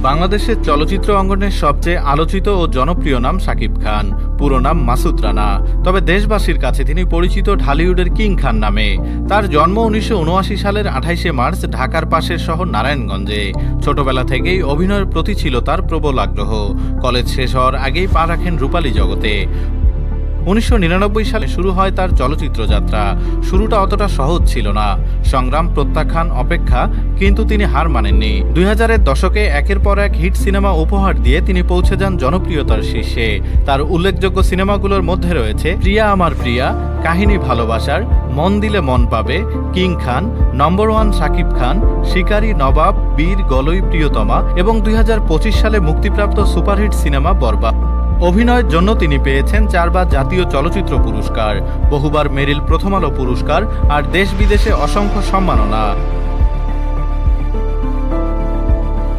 বাংলাদেশের চলচ্চিত্র অঙ্গনের সবচেয়ে আলোচিত ও জনপ্রিয় নাম শাকিব খান, পুরো নাম মাসুদ রানা। তবে দেশবাসীর কাছে তিনি পরিচিত ঢালিউডের কিং খান নামে। তার জন্ম 1979 সালের 28শে মার্চ ঢাকার পাশের শহর নারায়ণগঞ্জে। ছোটবেলা থেকেই অভিনয়ের প্রতি ছিল তার প্রবল আগ্রহ। কলেজ শেষ হওয়ার আগেই পা রাখেন রূপালী জগতে। 1999 সালে শুরু হয় তার চলচ্চিত্র যাত্রা। শুরুটা অতটা সহজ ছিল না, সংগ্রাম প্রত্যাখ্যান অপেক্ষা, কিন্তু তিনি হার মানেননি। 2000-এর দশকে একের পর এক হিট সিনেমা উপহার দিয়ে তিনি পৌঁছে যান জনপ্রিয়তার শীর্ষে। তার উল্লেখযোগ্য সিনেমাগুলোর মধ্যে রয়েছে প্রিয়া আমার প্রিয়া, কাহিনী ভালোবাসার, মন দিলে মন পাবে, কিং খান, নম্বর ওয়ান শাকিব খান, শিকারী, নবাব, বীর, গলই, প্রিয়তমা এবং 2025 সালে মুক্তিপ্রাপ্ত সুপারহিট সিনেমা বরবাদ। অভিনয়ের জন্য তিনি পেয়েছেন 4 বার জাতীয় চলচ্চিত্র পুরস্কার, বহুবার মেরিল প্রথম আলো পুরস্কার আর দেশ বিদেশে অসংখ্য সম্মাননা।